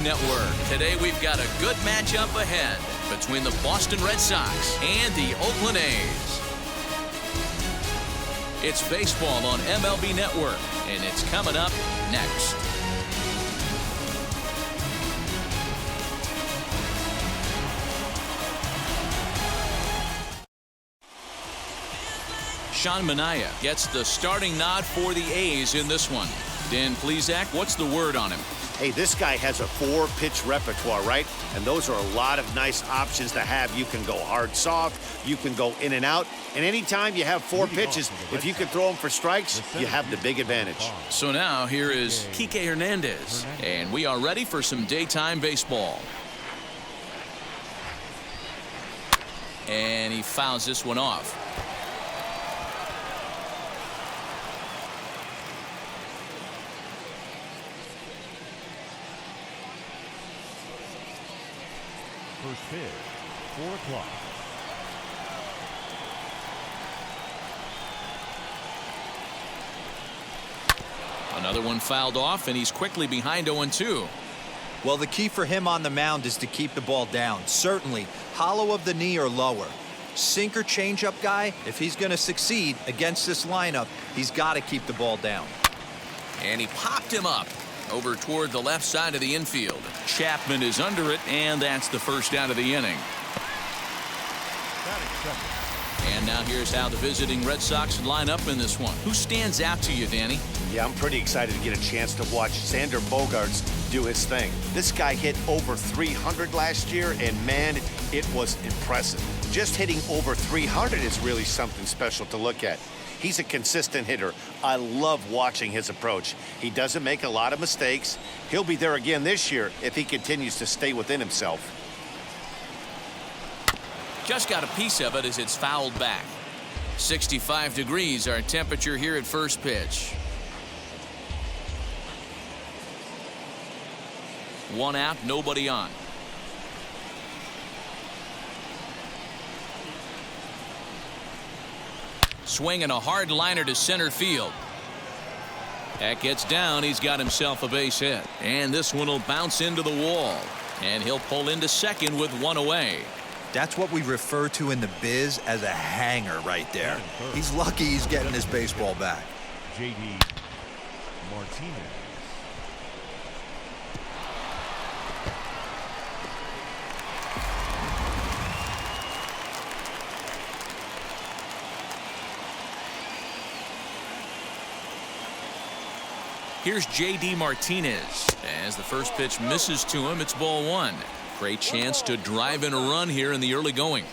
Network. Today we've got a good matchup ahead between the Boston Red Sox and the Oakland A's. It's baseball on MLB Network, and it's coming up next. Sean Manaea gets the starting nod for the A's in this one. Dan Plesac, what's the word on him? Hey, this guy has a 4-pitch repertoire, right? And those are a lot of nice options to have. You can go hard, soft. You can go in and out. And anytime you have 4 pitches, if you can throw them for strikes, you have the big advantage. So now here is Kike Hernandez, and we are ready for some daytime baseball. And he fouls this one off. First pitch, 4 o'clock. Another one fouled off, and he's quickly behind 0-2. Well, the key for him on the mound is to keep the ball down. Certainly, hollow of the knee or lower. Sinker changeup guy, if he's going to succeed against this lineup, he's got to keep the ball down. And he popped him up over toward the left side of the infield. Chapman is under it, and that's the first out of the inning. And now here's how the visiting Red Sox line up in this one. Who stands out to you, Danny? Yeah, I'm pretty excited to get a chance to watch Xander Bogaerts do his thing. This guy hit over 300 last year, and man, it was impressive. Just hitting over 300 is really something special to look at. He's a consistent hitter. I love watching his approach. He doesn't make a lot of mistakes. He'll be there again this year if he continues to stay within himself. Just got a piece of it as it's fouled back. 65 degrees our temperature here at first pitch. 1 out, nobody on. Swinging a hard liner to center field. That gets down. He's got himself a base hit. And this one will bounce into the wall. And he'll pull into second with 1 away. That's what we refer to in the biz as a hanger right there. He's lucky he's getting his baseball back. J.D. Martinez. Here's J.D. Martinez. As the first pitch misses to him, it's ball 1. Great chance to drive in a run here in the early going.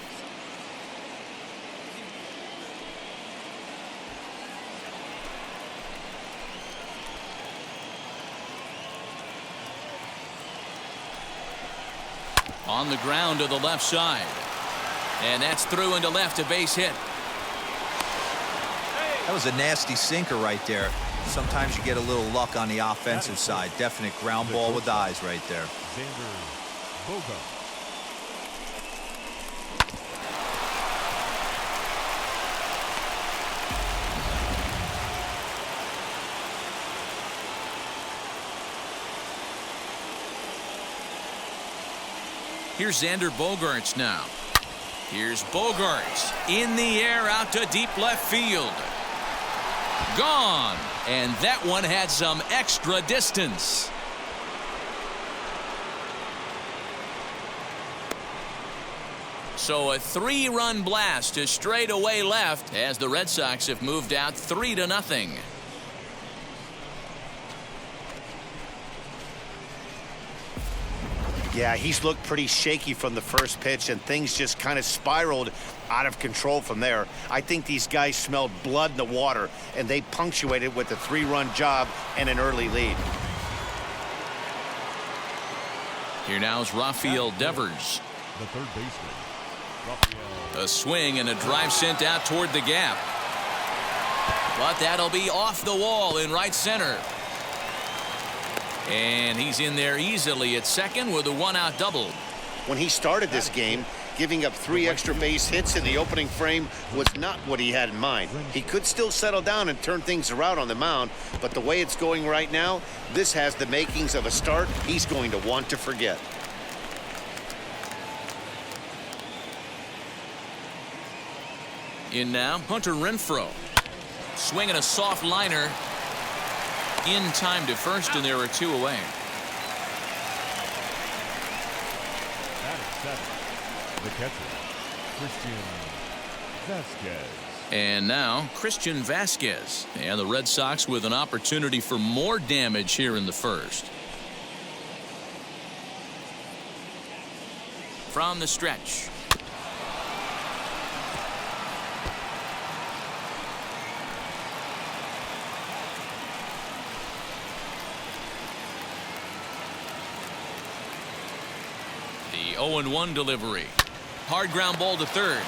On the ground to the left side. And that's through into left, a base hit. That was a nasty sinker right there. Sometimes you get a little luck on the offensive side. Definite ground ball with eyes right there. Xander Bogaerts. Here's Xander Bogaerts now. Here's Bogaerts in the air out to deep left field. Gone. And that one had some extra distance. So a 3-run blast to straightaway left as the Red Sox have moved out 3-0. Yeah, he's looked pretty shaky from the first pitch, and things just kind of spiraled out of control from there. I think these guys smelled blood in the water, and they punctuated with a 3-run job and an early lead. Here now is Rafael Devers. The third baseman. A swing and a drive sent out toward the gap. But that'll be off the wall in right center. And he's in there easily at second with a 1-out double. When he started this game, Giving up 3 extra base hits in the opening frame was not what he had in mind. He could still settle down and turn things around on the mound, but the way it's going right now, this has the makings of a start he's going to want to forget. In now, Hunter Renfroe. Swinging a soft liner. In time to first, and there are 2 away. At 7, the catcher, Christian Vasquez. And now, Christian Vasquez. And the Red Sox with an opportunity for more damage here in the first. From the stretch. The 0-1 delivery. Hard ground ball to third.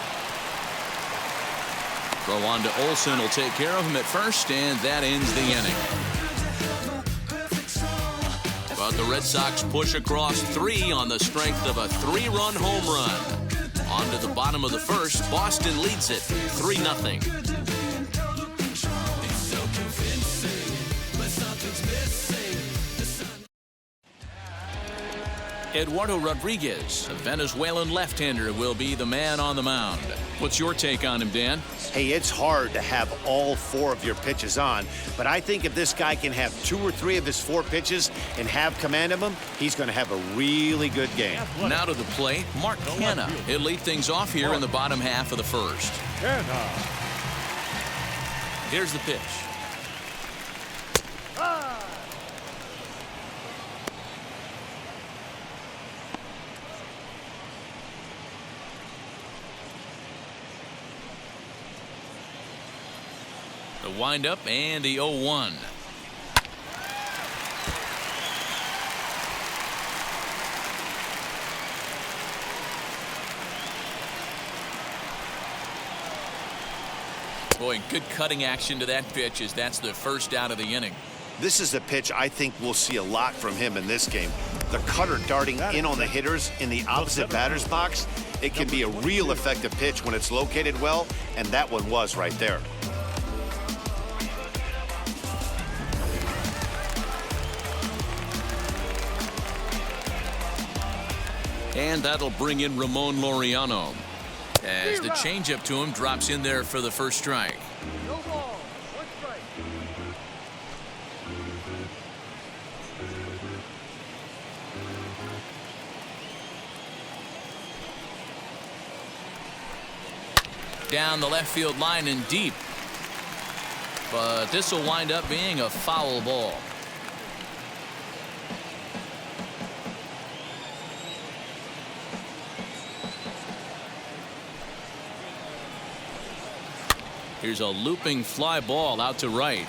Throw on to Olsen will take care of him at first, and that ends the inning. But the Red Sox push across 3 on the strength of a 3-run home run. On to the bottom of the first. Boston leads it 3-0. Eduardo Rodriguez, a Venezuelan left-hander, will be the man on the mound. What's your take on him, Dan? Hey, it's hard to have all 4 of your pitches on, but I think if this guy can have 2 or 3 of his 4 pitches and have command of them, he's going to have a really good game. Now to the plate, Mark Canha. He'll lead things off here in the bottom half of the first. Here's the pitch. The windup and the 0-1. Boy, good cutting action to that pitch as that's the first out of the inning. This is a pitch I think we'll see a lot from him in this game. The cutter darting in on the hitters in the opposite batter's box. It can be a real effective pitch when it's located well, and that one was right there. And that'll bring in Ramon Laureano as the changeup to him drops in there for the first strike. No ball, 1 strike. Down the left field line and deep. But this will wind up being a foul ball. Here's a looping fly ball out to right.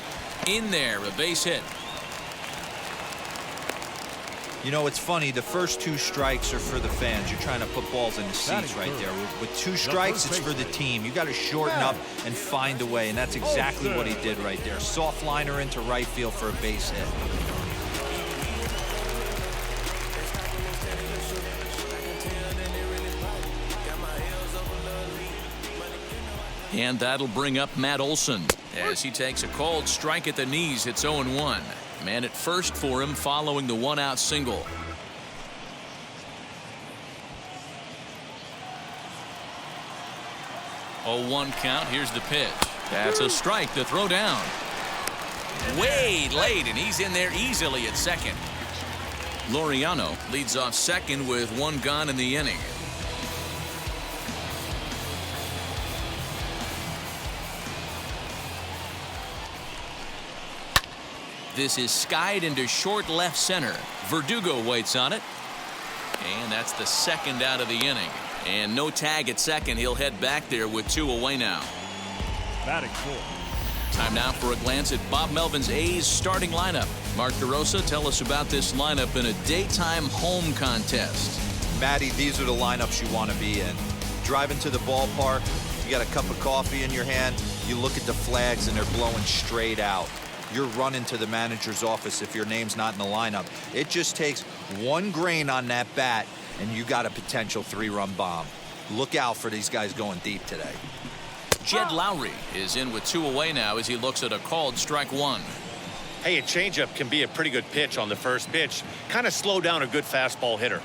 In there, a base hit. You know, it's funny. The first 2 strikes are for the fans. You're trying to put balls in the seats right there. With 2 strikes, it's for the team. You got to shorten up and find a way, and that's exactly what he did right there. Soft liner into right field for a base hit. And that'll bring up Matt Olson as he takes a cold strike at the knees. It's 0-1. Man at first for him following the 1-out single. Oh, 1 count. Here's the pitch. That's a strike to throw down. Way late, and he's in there easily at second. Laureano leads off second with 1 gone in the inning. This is skied into short left center. Verdugo waits on it. And that's the 2nd out of the inning. And no tag at second. He'll head back there with 2 away now. Batting 4. Time now for a glance at Bob Melvin's A's starting lineup. Mark DeRosa, tell us about this lineup in a daytime home contest. Matty, these are the lineups you want to be in. Driving to the ballpark, you got a cup of coffee in your hand, you look at the flags and they're blowing straight out. You're running to the manager's office if your name's not in the lineup. It just takes 1 grain on that bat, and you got a potential 3-run bomb. Look out for these guys going deep today. Jed Lowry is in with 2 away now as he looks at a called strike 1. Hey, a changeup can be a pretty good pitch on the first pitch. Kind of slow down a good fastball hitter.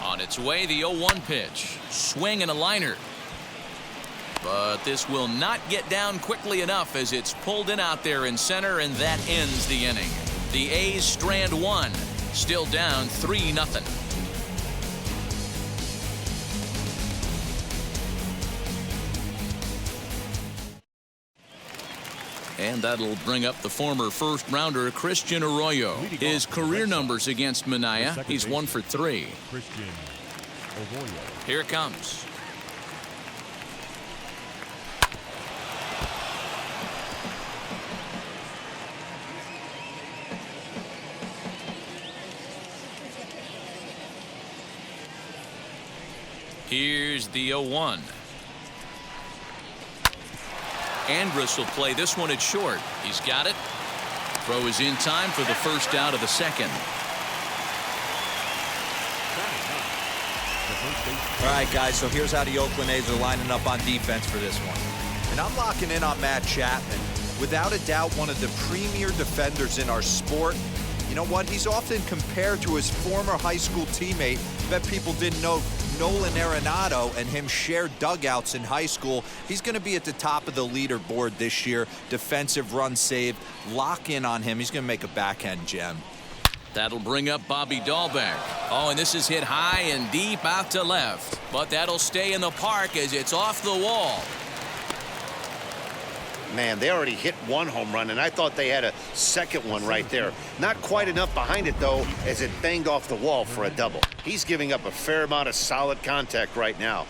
On its way, the 0-1 pitch. Swing and a liner. But this will not get down quickly enough as it's pulled in out there in center, and that ends the inning. The A's strand 1. Still down 3-0. And that'll bring up the former first-rounder Christian Arroyo. His career numbers against Minaya, he's 1 for 3. Christian Arroyo. Here it comes. Here's the 0-1. Andrus will play this one at short. He's got it. Throw is in time for the first out of the second. All right, guys, so here's how the Oakland A's are lining up on defense for this one. And I'm locking in on Matt Chapman. Without a doubt, one of the premier defenders in our sport. You know what? He's often compared to his former high school teammate. Bet people didn't know Nolan Arenado and him shared dugouts in high school. He's going to be at the top of the leaderboard this year. Defensive run saved. Lock in on him. He's going to make a backhand gem. That'll bring up Bobby Dahlbeck. Oh, and this is hit high and deep out to left. But that'll stay in the park as it's off the wall. Man, they already hit 1 home run, and I thought they had a second one right there. Not quite enough behind it, though, as it banged off the wall for a double. He's giving up a fair amount of solid contact right now.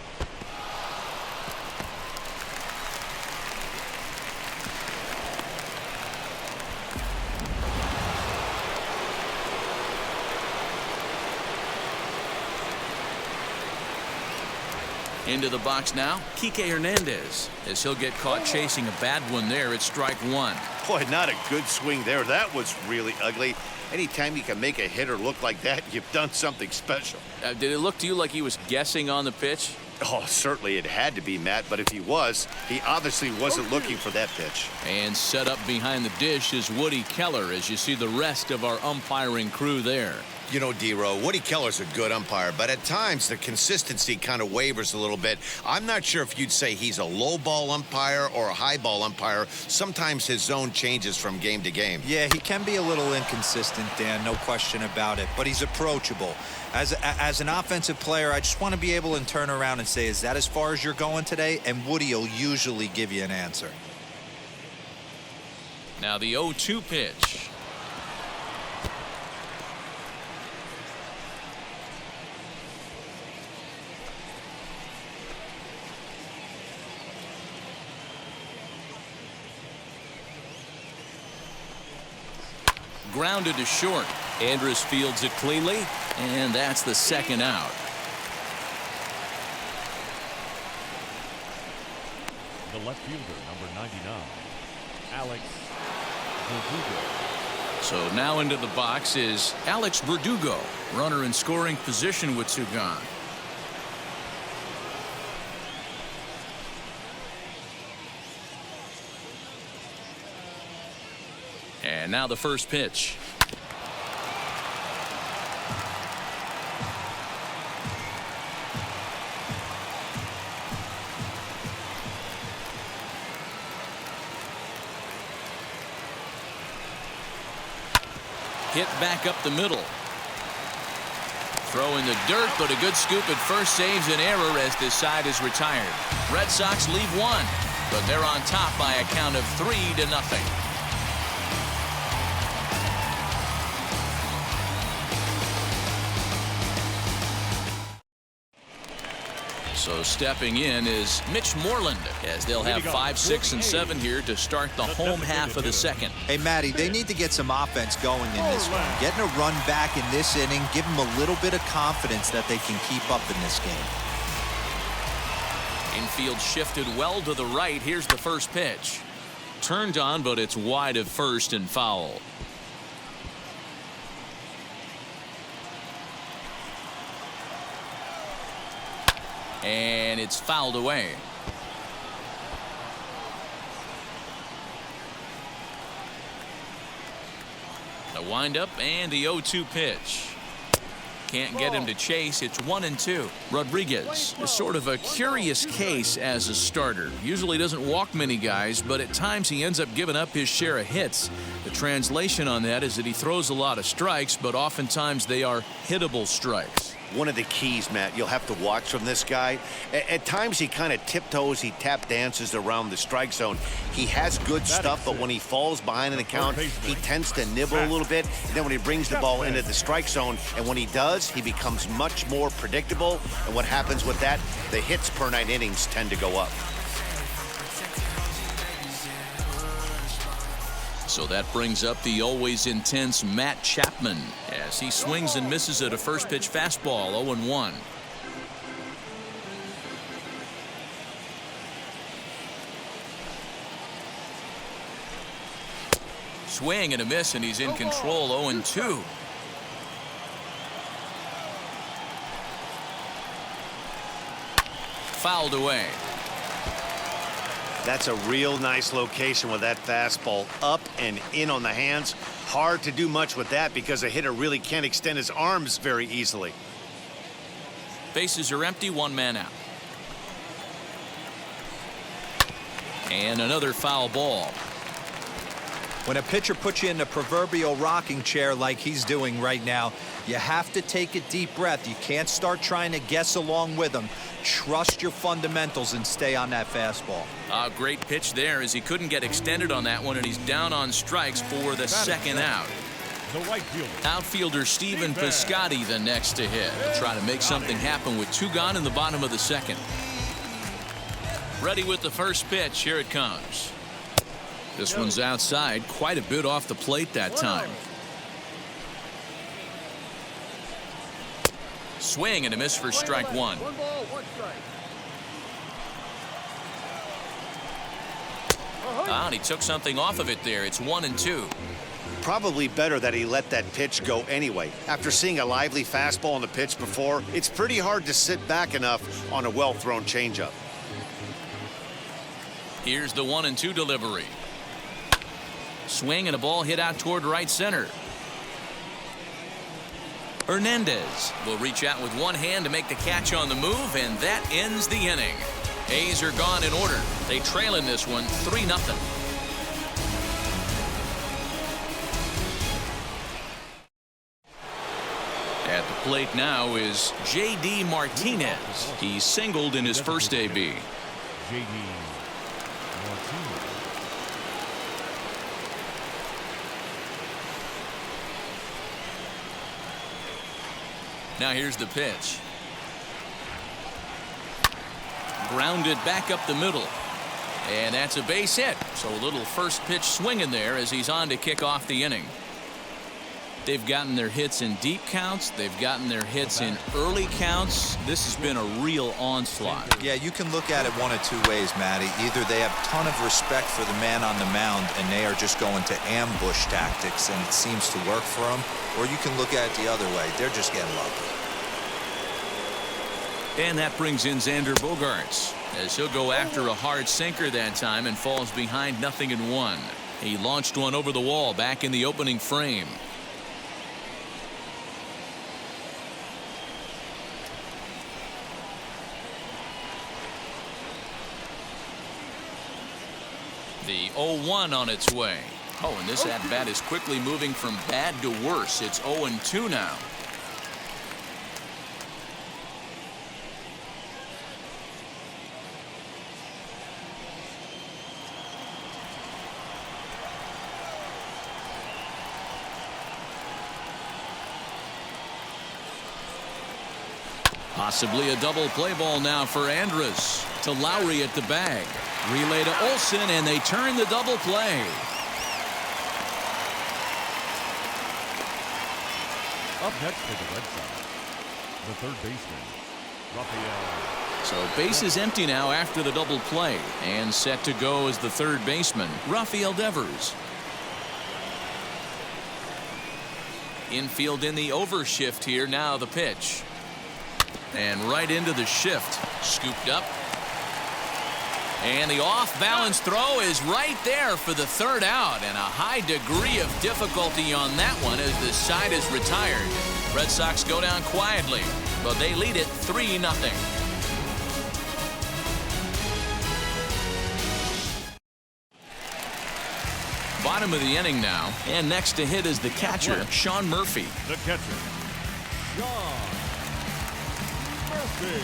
Into the box now, Kike Hernandez, as he'll get caught chasing a bad one there at strike 1. Boy, not a good swing there. That was really ugly. Anytime you can make a hitter look like that, you've done something special. Did it look to you like he was guessing on the pitch? Oh, certainly it had to be, Matt, but if he was, he obviously wasn't looking for that pitch. And set up behind the dish is Woody Keller as you see the rest of our umpiring crew there. You know, D-Row, Woody Keller's a good umpire, but at times the consistency kind of wavers a little bit. I'm not sure if you'd say he's a low ball umpire or a high ball umpire. Sometimes his zone changes from game to game. Yeah, he can be a little inconsistent, Dan, no question about it, but he's approachable. As an offensive player, I just want to be able to turn around and say, is that as far as you're going today? And Woody will usually give you an answer. Now the 0-2 pitch. Grounded to short. Andrus fields it cleanly, and that's the second out. The left fielder, number 99, Alex Verdugo. So now into the box is Alex Verdugo, runner in scoring position with 2 gone. And now the first pitch. Hit back up the middle. Throw in the dirt, but a good scoop at first saves an error as this side is retired. Red Sox leave 1, but they're on top by a count of 3-0. So stepping in is Mitch Moreland as they'll have 5, 6, and 7 here to start the home half of the second. Hey, Matty, they need to get some offense going in this one. Getting a run back in this inning, give them a little bit of confidence that they can keep up in this game. Infield shifted well to the right. Here's the first pitch. Turned on, but it's wide of first and foul. And it's fouled away. The windup and the 0-2 pitch. Can't get him to chase. It's 1-2. Rodriguez is sort of a curious case as a starter. Usually doesn't walk many guys, but at times he ends up giving up his share of hits. The translation on that is that he throws a lot of strikes, but oftentimes they are hittable strikes. One of the keys, Matt, you'll have to watch from this guy. At times he kind of tiptoes, he tap dances around the strike zone. He has good stuff, but when he falls behind in the count, he tends to nibble a little bit. And then when he brings the ball into the strike zone, and when he does, he becomes much more predictable. And what happens with that? The hits per 9 innings tend to go up. So that brings up the always intense Matt Chapman as he swings and misses at a first pitch fastball. 0-1. Swing and a miss, and he's in control. 0-2. Fouled away. That's a real nice location with that fastball up and in on the hands. Hard to do much with that because a hitter really can't extend his arms very easily. Bases are empty, 1 man out. And another foul ball. When a pitcher puts you in the proverbial rocking chair like he's doing right now, you have to take a deep breath. You can't start trying to guess along with him. Trust your fundamentals and stay on that fastball. A great pitch there as he couldn't get extended on that one, and he's down on strikes for the second out. The right fielder. Outfielder Steven Piscotty the next to hit. He'll try to make something happen with 2 gone in the bottom of the second. Ready with the first pitch. Here it comes. This one's outside, quite a bit off the plate that time. Swing and a miss for strike 1. 1 ball, 1 strike. And he took something off of it there. It's 1-2. Probably better that he let that pitch go anyway. After seeing a lively fastball on the pitch before, it's pretty hard to sit back enough on a well-thrown changeup. Here's the 1-2 delivery. Swing and a ball hit out toward right center. Hernandez will reach out with one hand to make the catch on the move, and that ends the inning. A's are gone in order. They trail in this one 3-0. At the plate now is J.D. Martinez. He singled in his first AB. J.D. Martinez. Now here's the pitch. Grounded back up the middle. And that's a base hit. So a little first pitch swinging there as he's on to kick off the inning. They've gotten their hits in deep counts. They've gotten their hits in early counts. This has been a real onslaught. Yeah, you can look at it one of 2 ways, Matty. Either they have a ton of respect for the man on the mound and they are just going to ambush tactics and it seems to work for them, or you can look at it the other way. They're just getting lucky. And that brings in Xander Bogaerts as he'll go after a hard sinker that time and falls behind 0-1. He launched one over the wall back in the opening frame. The 0-1 on its way. Oh, and this at-bat is quickly moving from bad to worse. It's 0-2 now. Possibly a double play ball now for Andrus. To Lowry at the bag. Relay to Olsen, and they turn the double play. Up next for the Red Sox, the third baseman, Rafael. So base is empty now after the double play, and set to go as the third baseman, Rafael Devers. Infield in the overshift here. Now the pitch. And right into the shift. Scooped up. And the off-balance throw is right there for the third out. And a high degree of difficulty on that one as the side is retired. Red Sox go down quietly, but they lead it 3-0. Bottom of the inning now, and next to hit is the catcher, Sean Murphy. The catcher, Sean Murphy.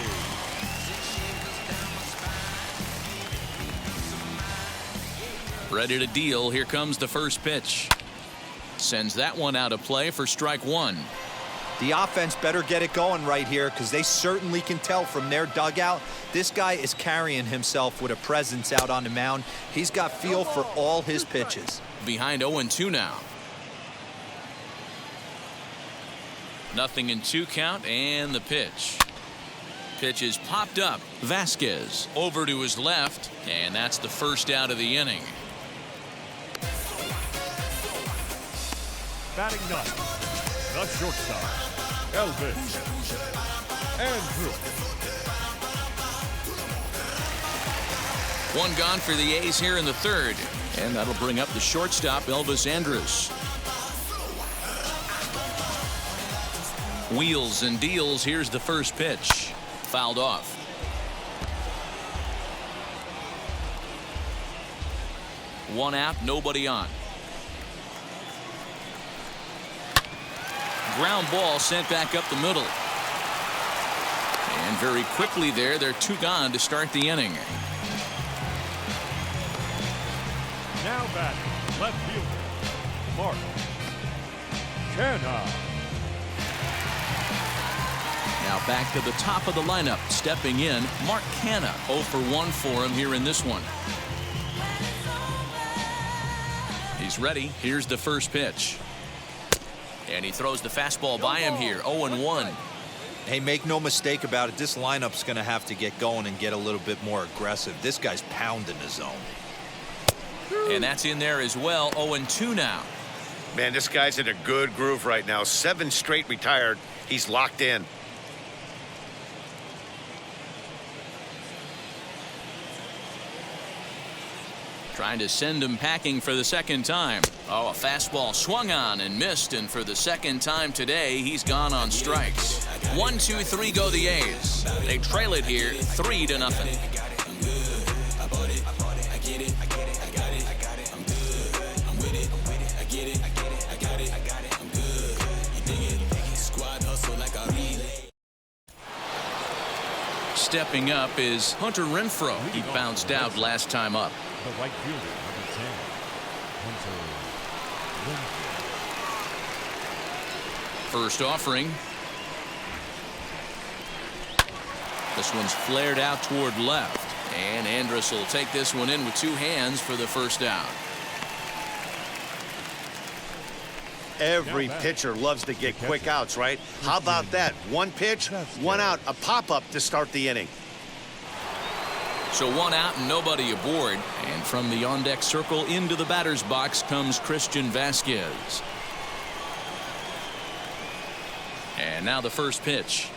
Ready to deal. Here comes the first pitch. Sends that one out of play for strike one. The offense better get it going right here because they certainly can tell from their dugout this guy is carrying himself with a presence out on the mound. He's got feel for all his pitches. Behind 0-2 now. 0-2 count, and the pitch. Pitch is popped up. Vasquez over to his left, and that's the first out of the inning. Batting ninth, the shortstop, Elvis Andrews. One gone for the A's here in the third, and that'll bring up the shortstop, Elvis Andrus. Wheels and deals. Here's the first pitch. Fouled off. One out, nobody on. Ground ball sent back up the middle. And very quickly there, they're two gone to start the inning. Now batting, left fielder, Mark Canha. Now back to the top of the lineup. Stepping in, Mark Canha. 0 for 1 for him here in this one. He's ready. Here's the first pitch. And he throws the fastball by him here. 0-1. Hey, make no mistake about it. This lineup's going to have to get going and get a little bit more aggressive. This guy's pounding the zone. And that's in there as well. 0-2 now. Man, this guy's in a good groove right now. 7 straight retired. He's locked in. Trying to send him packing for the second time. Oh, a fastball swung on and missed, and for the second time today, he's gone on strikes. 1, 2, 3 go the A's. They trail it here 3-0. Stepping up is Hunter Renfroe. He bounced out last time up. The right fielder, number 10, Hunter Renfroe. First offering. This one's flared out toward left. And Andrus will take this one in with 2 hands for the first out. Every pitcher loves to get quick outs, right? How about that? 1 pitch, 1 out, a pop-up to start the inning. So 1 out and nobody aboard. And from the on-deck circle into the batter's box comes Christian Vasquez. And now the first pitch.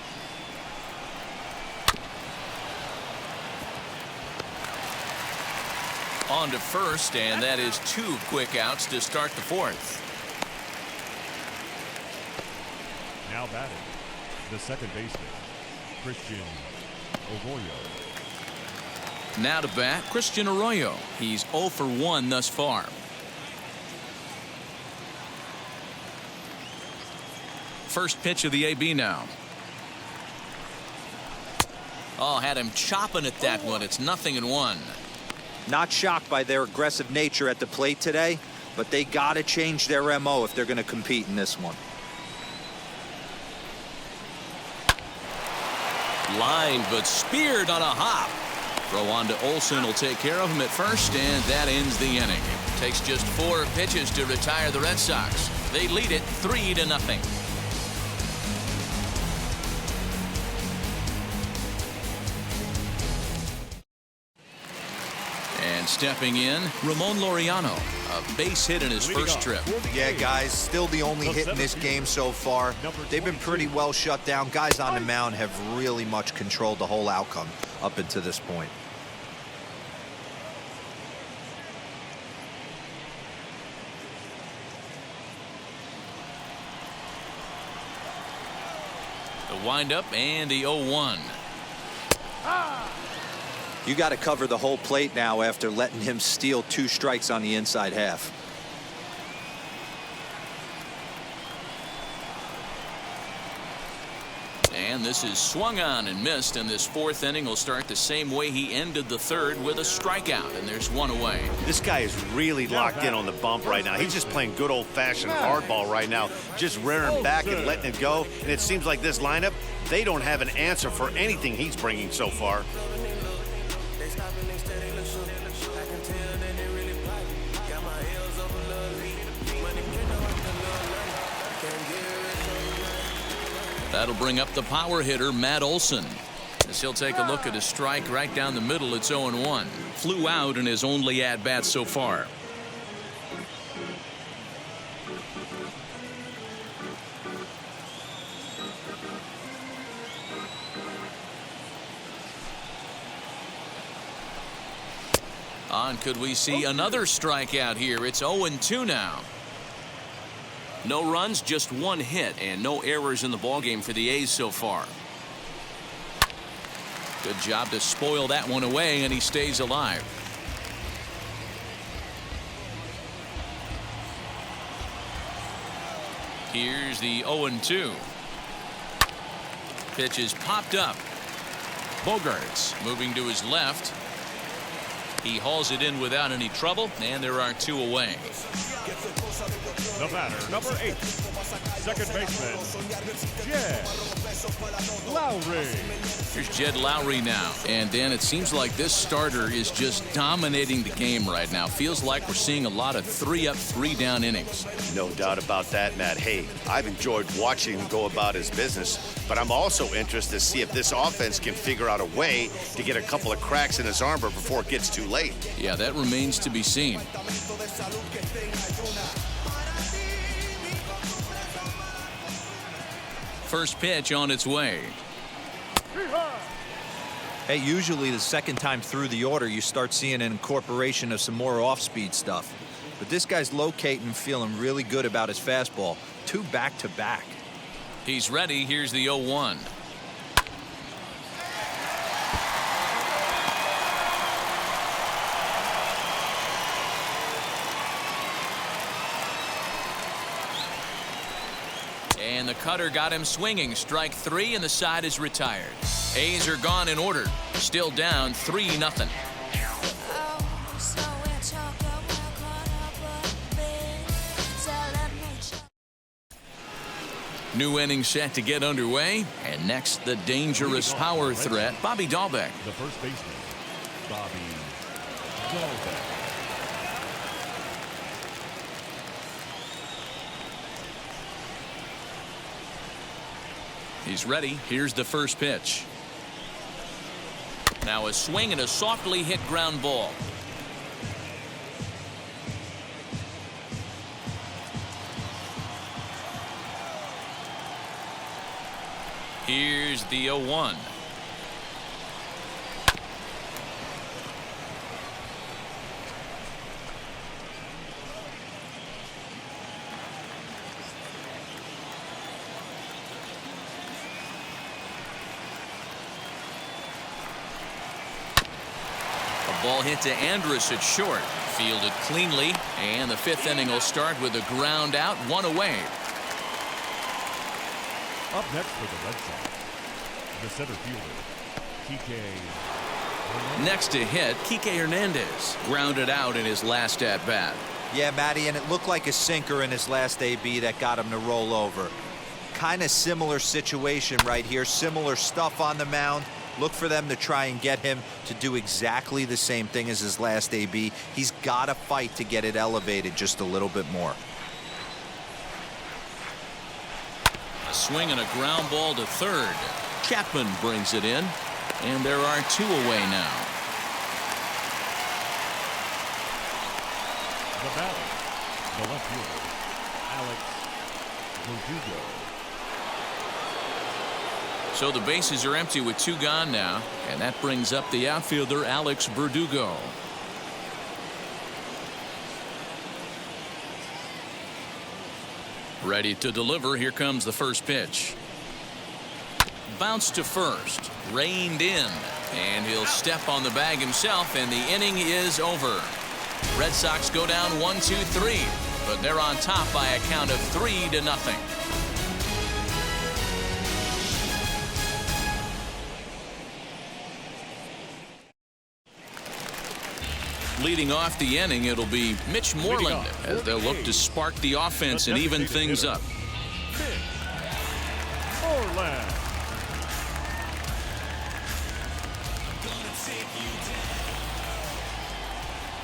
On to first, and that is 2 quick outs to start the fourth. Now batting, the second baseman, Christian Arroyo. Now to bat, Christian Arroyo. He's 0 for 1 thus far. First pitch of the AB now. Oh, had him chopping at that one. It's 0-1. Not shocked by their aggressive nature at the plate today, but they got to change their MO if they're going to compete in this one. Line, but speared on a hop. Throw on to Olsen will take care of him at first, and that ends the inning. Takes just 4 pitches to retire the Red Sox. They lead it 3-0. And And stepping in, Ramon Laureano. A base hit in his first trip. Yeah, guys, still the only hit in this game so far. They've been pretty well shut down. Guys on the mound have really much controlled the whole outcome up until this point. The windup and the 0-1. You got to cover the whole plate now after letting him steal 2 strikes on the inside half. And this is swung on and missed, and this 4th inning will start the same way he ended the 3rd with a strikeout, and there's 1 away. This guy is really locked in on the bump right now. He's just playing good old-fashioned hardball right now, just rearing back and letting it go. And it seems like this lineup, they don't have an answer for anything he's bringing so far. That'll bring up the power hitter, Matt Olson. As he'll take a look at his strike right down the middle, it's 0-1. Flew out in his only at-bat so far. On, could we see another strikeout here? It's 0-2 now. No runs, just 1 hit, and no errors in the ballgame for the A's so far. Good job to spoil that one away, and he stays alive. Here's the 0-2. Pitch is popped up. Bogarts moving to his left. He hauls it in without any trouble, and there are 2 away. The batter, number 8, second baseman, Jed Lowry. Here's Jed Lowry now. And Dan, it seems like this starter is just dominating the game right now. Feels like we're seeing a lot of 3-up, 3-down innings. No doubt about that, Matt. Hey, I've enjoyed watching him go about his business, but I'm also interested to see if this offense can figure out a way to get a couple of cracks in his armor before it gets too late. Yeah, that remains to be seen. First pitch on its way. Hey, usually the second time through the order, you start seeing an incorporation of some more off-speed stuff. But this guy's locating, feeling really good about his fastball. 2 back-to-back. He's ready. Here's the 0-1. And the cutter got him swinging. Strike 3, and the side is retired. A's are gone in order. Still down 3-0. New inning set to get underway. And next, the dangerous power threat, Bobby Dahlbeck. The first baseman, Bobby Dahlbeck. He's ready. Here's the first pitch. Now a swing and a softly hit ground ball. Here's the 0-1. Ball hit to Andrus at short. Fielded cleanly, and the 5th inning will start with a ground out, 1 away. Up next for the Red Sox, the center fielder, Kike. Next to hit, Kike Hernandez grounded out in his last at-bat. Yeah, Matty, and it looked like a sinker in his last AB that got him to roll over. Kind of similar situation right here. Similar stuff on the mound. Look for them to try and get him to do exactly the same thing as his last AB. He's got to fight to get it elevated just a little bit more. A swing and a ground ball to 3rd. Chapman brings it in, and there are 2 away now. The batter, the left fielder, Alex Verdugo. So the bases are empty with 2 gone now, and that brings up the outfielder Alex Verdugo. Ready to deliver. Here comes the first pitch. Bounce to first, reined in, and he'll step on the bag himself, and the inning is over. Red Sox go down 1-2-3, but they're on top by a count of 3-0. Leading off the inning, it'll be Mitch Moreland as they'll look to spark the offense and even things up. Moreland.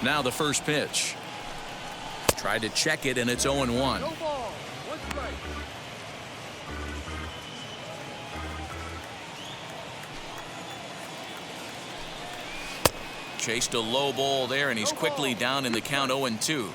Now the first pitch. Tried to check it, and it's 0-1. No ball. 1 strike. Chased a low ball there, and he's quickly down in the count 0-2.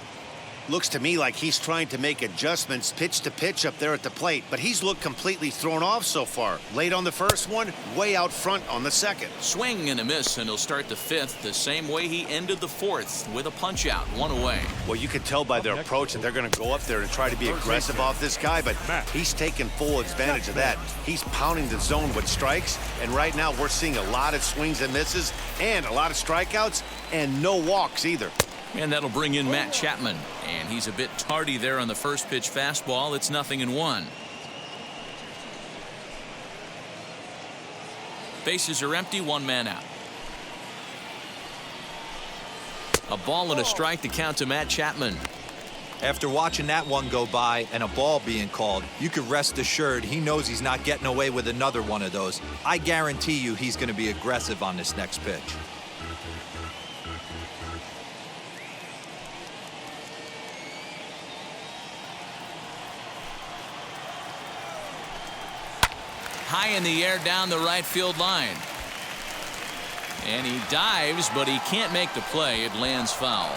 Looks to me like he's trying to make adjustments pitch to pitch up there at the plate, but he's looked completely thrown off so far. Late on the first one, way out front on the second. Swing and a miss, and he'll start the 5th the same way he ended the 4th with a punch out, 1 away. Well, you can tell by their approach that they're going to go up there and try to be aggressive off this guy, but he's taking full advantage of that. He's pounding the zone with strikes, and right now we're seeing a lot of swings and misses and a lot of strikeouts and no walks either. And that'll bring in Matt Chapman, and he's a bit tardy there on the first pitch fastball. It's 0-1. Bases are empty, 1 man out. A ball and a strike to count to Matt Chapman. After watching that one go by and a ball being called, you can rest assured he knows he's not getting away with another one of those. I guarantee you he's going to be aggressive on this next pitch. High in the air down the right field line. And he dives, but he can't make the play. It lands foul.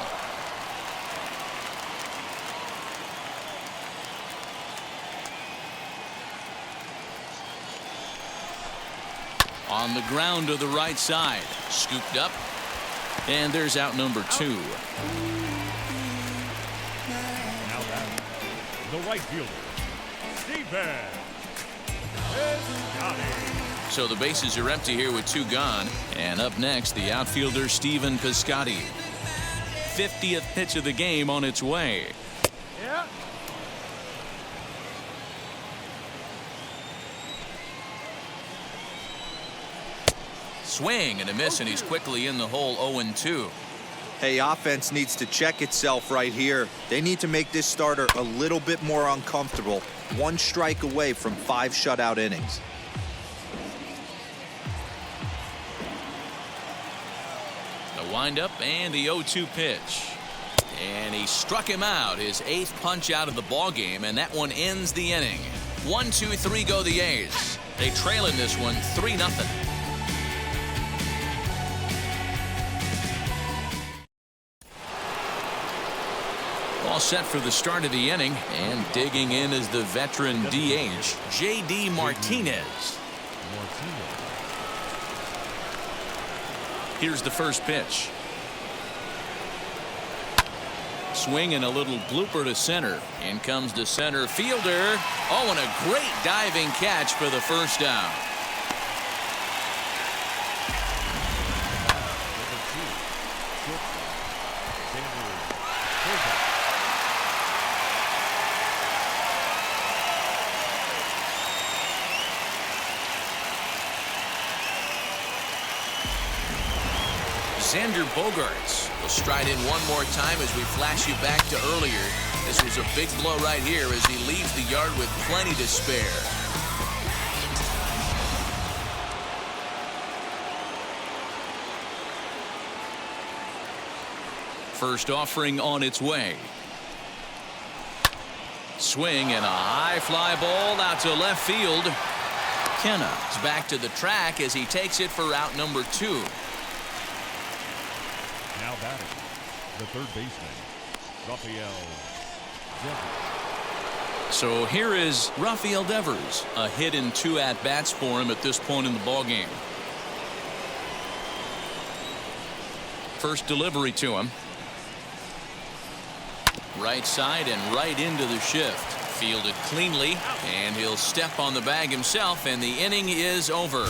On the ground to the right side. Scooped up. And there's out number 2. Now that, the right fielder, Steven. So the bases are empty here with 2 gone. And up next, the outfielder Stephen Piscotty. 50th pitch of the game on its way. Yeah. Swing and a miss, and he's quickly in the hole. 0-2. Hey, offense needs to check itself right here. They need to make this starter a little bit more uncomfortable. 1 strike away from 5 shutout innings. The windup and the 0-2 pitch. And he struck him out, his 8th punch out of the ball game, and that one ends the inning. 1-2-3 go the A's. They trail in this one 3-0. All set for the start of the inning, and digging in is the veteran DH, J.D. Martinez. Here's the first pitch. Swing and a little blooper to center. In comes the center fielder. Oh, and a great diving catch for the first down. Xander Bogaerts will stride in one more time as we flash you back to earlier. This was a big blow right here as he leaves the yard with plenty to spare. First offering on its way. Swing and a high fly ball out to left field. Kenna is back to the track as he takes it for out number 2. Now batting, the third baseman, Rafael Devers. So here is Rafael Devers. A hit in 2 at-bats for him at this point in the ballgame. First delivery to him. Right side and right into the shift. Fielded cleanly, and he'll step on the bag himself, and the inning is over.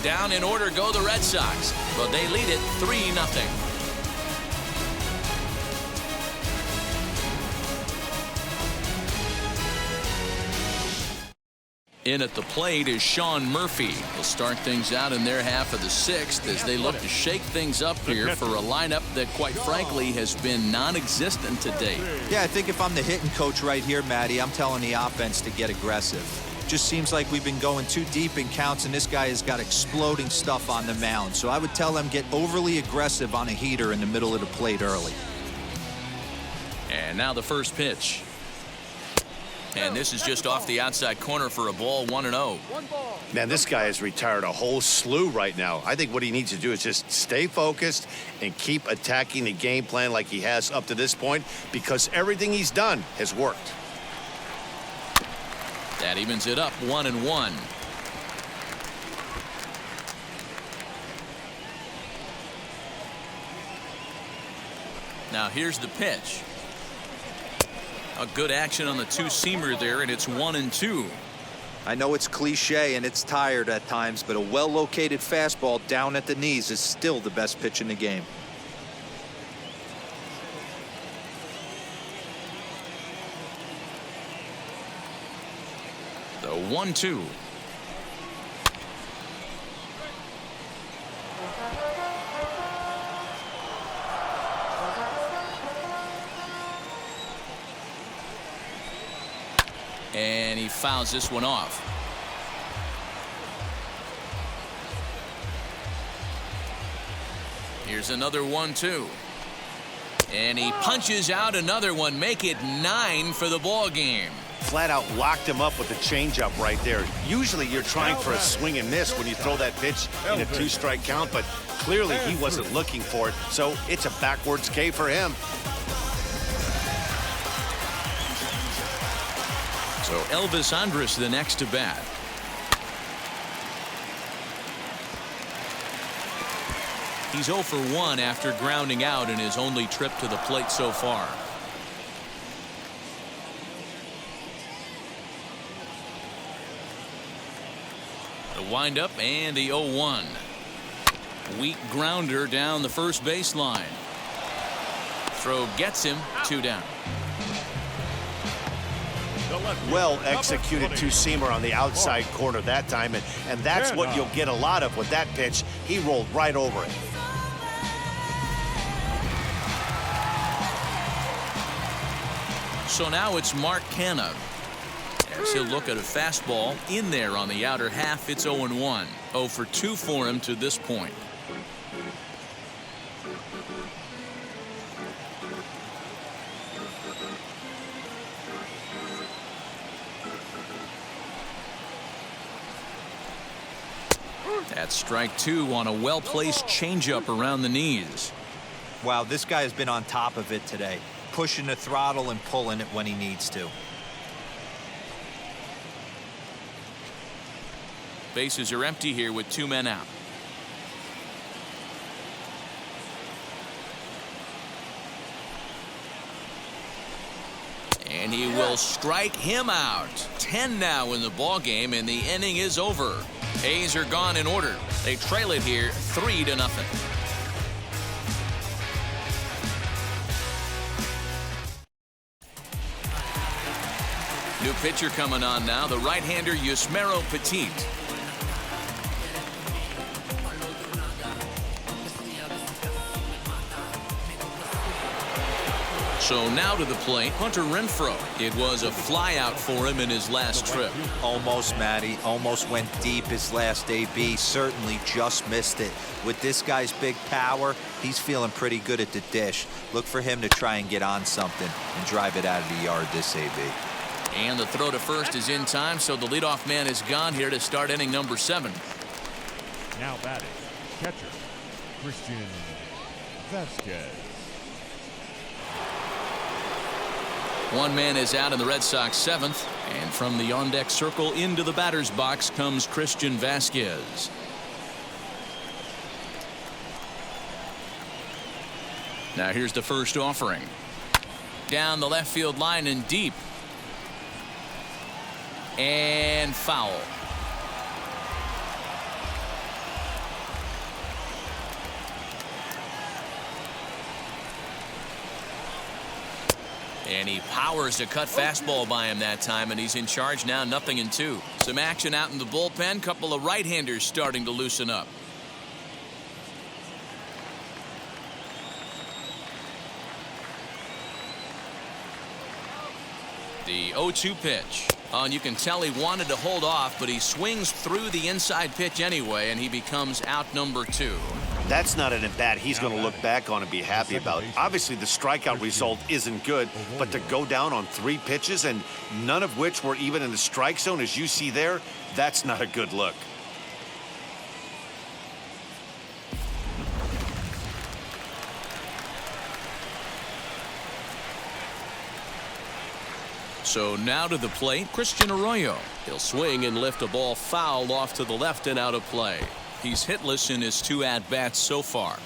Down in order go the Red Sox, but they lead it 3-0. In at the plate is Sean Murphy. He'll start things out in their half of the 6th as they look to shake things up here for a lineup that, quite frankly, has been non-existent to date. Yeah, I think if I'm the hitting coach right here, Matty, I'm telling the offense to get aggressive. Just seems like we've been going too deep in counts, and this guy has got exploding stuff on the mound. So I would tell them get overly aggressive on a heater in the middle of the plate early. And now the first pitch. And this is just off the outside corner for a ball, 1-0. Man, this guy has retired a whole slew right now. I think what he needs to do is just stay focused and keep attacking the game plan like he has up to this point, because everything he's done has worked. That evens it up, 1-1. Now here's the pitch. A good action on the two-seamer there, and it's 1-2. I know it's cliche and it's tired at times, but a well-located fastball down at the knees is still the best pitch in the game. The 1-2. And he fouls this one off. Here's another 1-2. And he punches out another one. Make it 9 for the ball game. Flat out locked him up with the changeup right there. Usually you're trying for a swing and miss when you throw that pitch in a 2-strike count, but clearly he wasn't looking for it, so it's a backwards K for him. So Elvis Andrus the next to bat. He's 0 for 1 after grounding out in his only trip to the plate so far. The windup and the 0-1. Weak grounder down the first baseline. Throw gets him, 2 down. Well executed two-seamer on the outside corner that time, and that's what you'll get a lot of with that pitch. He rolled right over it. So now it's Mark Canha. As he'll look at a fastball in there on the outer half. It's 0-1. 0 for 2 for him to this point. That's strike 2 on a well-placed changeup around the knees. Wow, this guy has been on top of it today, pushing the throttle and pulling it when he needs to. Bases are empty here with 2 men out. And he will strike him out. 10 now in the ball game, and the inning is over. A's are gone in order. They trail it here 3-0. New pitcher coming on now, the right-hander Yusmeiro Petit. So now to the plate, Hunter Renfroe. It was a flyout for him in his last trip. Almost, Matty. Almost went deep his last AB. Certainly just missed it. With this guy's big power, he's feeling pretty good at the dish. Look for him to try and get on something and drive it out of the yard this AB. And the throw to first is in time, so the leadoff man is gone here to start inning number 7. Now batting, catcher, Christian Vasquez. One man is out in the Red Sox seventh, and from the on-deck circle into the batter's box comes Christian Vasquez. Now here's the first offering. Down the left field line and deep. And foul. And he powers a cut fastball by him that time, and he's in charge now, 0-2. Some action out in the bullpen. Couple of right-handers starting to loosen up. The 0-2 pitch. Oh, and you can tell he wanted to hold off, but he swings through the inside pitch anyway, and he becomes out number 2. That's not an at-bat he's going to look back on and be happy about. Obviously, the strikeout result isn't good, but to go down on 3 pitches and none of which were even in the strike zone, as you see there, that's not a good look. So now to the plate, Christian Arroyo. He'll swing and lift a ball foul off to the left and out of play. He's hitless in his 2 at-bats so far.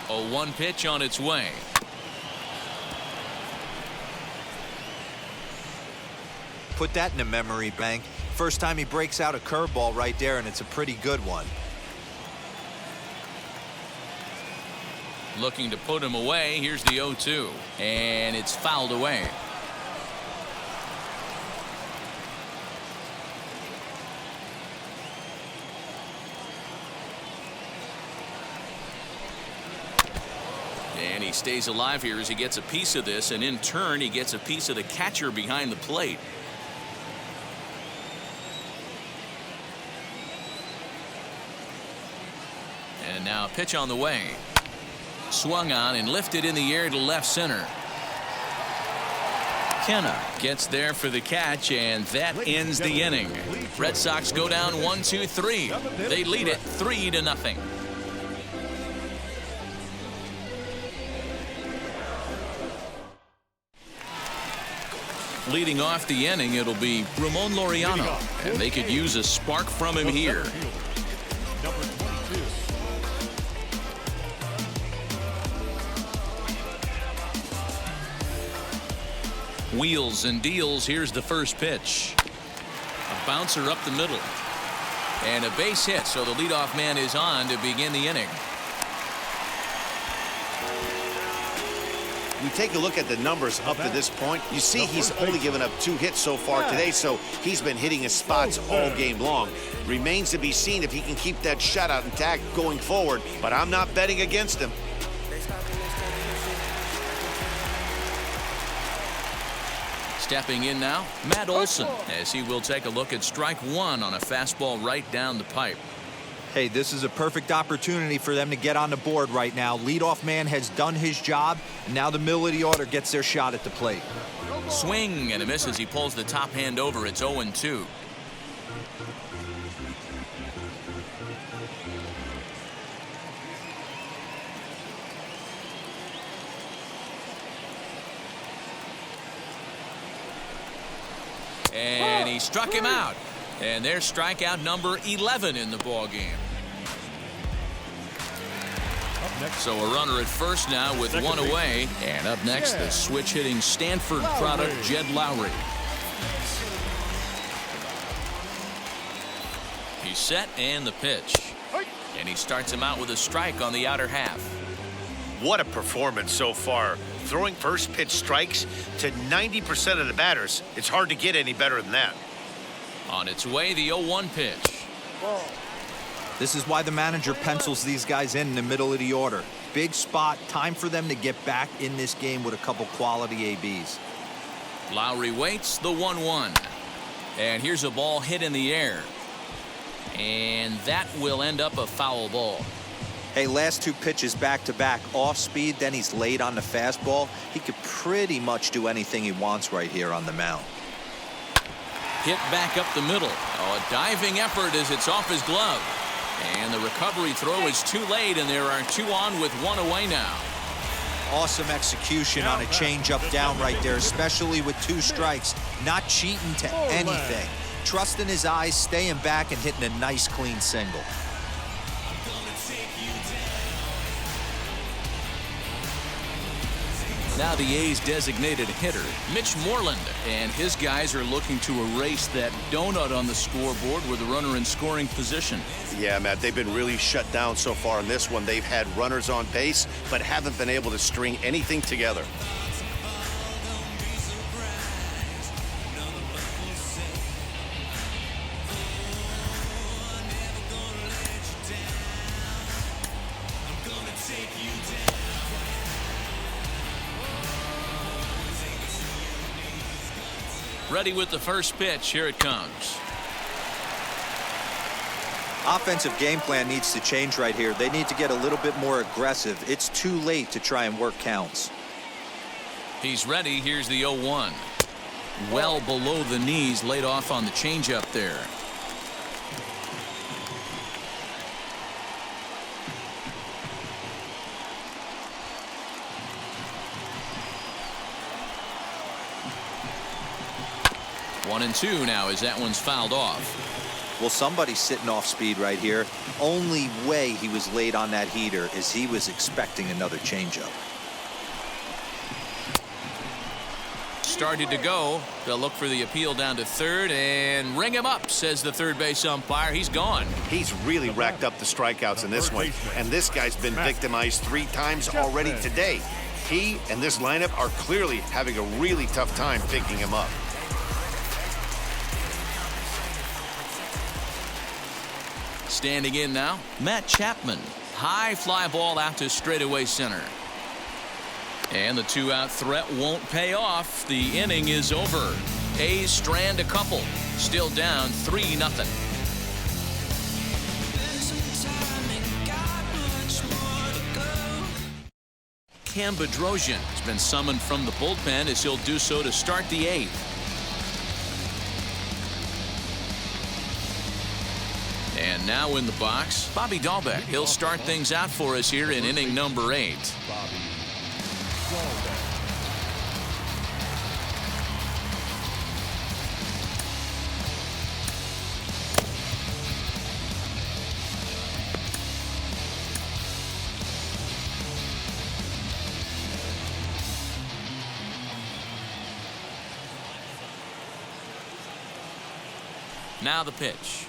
A 1 pitch on its way. Put that in a memory bank. First time he breaks out a curveball right there, and it's a pretty good one. Looking to put him away. Here's the 0-2, and it's fouled away. And he stays alive here as he gets a piece of this, and in turn he gets a piece of the catcher behind the plate. And now a pitch on the way. Swung on and lifted in the air to left center. Kenna gets there for the catch, and that ends the inning. Red Sox go down 1-2-3. They lead it 3-0. Leading off the inning, it'll be Ramon Laureano, and they could use a spark from him here. Wheels and deals. Here's the first pitch. A bouncer up the middle. And a base hit, so the leadoff man is on to begin the inning. We take a look at the numbers up to this point. You see he's only given up 2 hits so far today, so he's been hitting his spots all game long. Remains to be seen if he can keep that shutout intact going forward, but I'm not betting against him. Stepping in now, Matt Olson, as he will take a look at strike 1 on a fastball right down the pipe. Hey, this is a perfect opportunity for them to get on the board right now. Leadoff man has done his job, and now the middle of the order gets their shot at the plate. Swing and a miss as he pulls the top hand over. It's 0-2. And he struck him out. And there's strikeout number 11 in the ball game. So a runner at first now with 1 away. And up next, the switch hitting Stanford product, Jed Lowry. He's set and the pitch. And he starts him out with a strike on the outer half. What a performance so far. Throwing first pitch strikes to 90% of the batters. It's hard to get any better than that. On its way, the 0-1 pitch. This is why the manager pencils these guys in the middle of the order. Big spot, time for them to get back in this game with a couple quality ABs. Lowry waits, the 1-1. And here's a ball hit in the air. And that will end up a foul ball. Hey, last 2 pitches back-to-back, off speed, then he's late on the fastball. He could pretty much do anything he wants right here on the mound. Hit back up the middle. Oh, a diving effort as it's off his glove. And the recovery throw is too late, and there are 2 on with 1 away now. Awesome execution on a changeup down right there, especially with 2 strikes. Not cheating to anything. Trusting his eyes, staying back, and hitting a nice, clean single. Now the A's designated hitter, Mitch Moreland, and his guys are looking to erase that donut on the scoreboard with a runner in scoring position. Yeah, Matt, they've been really shut down so far in this one. They've had runners on base, but haven't been able to string anything together. Ready with the first pitch. Here it comes. Offensive game plan needs to change right here. They need to get a little bit more aggressive. It's too late to try and work counts. He's ready. Here's the 0-1. Well below the knees, laid off on the changeup there. One and 2 now as that one's fouled off. Well, somebody's sitting off speed right here. Only way he was late on that heater is he was expecting another changeup. Started to go. They'll look for the appeal down to third and ring him up, says the third base umpire. He's gone. He's really racked up the strikeouts in this one, and this guy's been victimized 3 times already today. He and this lineup are clearly having a really tough time picking him up. Standing in now, Matt Chapman. High fly ball out to straightaway center. And the 2-out threat won't pay off. The inning is over. A's strand a couple. Still down 3-0. Cam Bedrosian has been summoned from the bullpen as he'll do so to start the 8th. And now in the box, Bobby Dahlbeck. He'll start things out for us here in inning number 8. Now the pitch.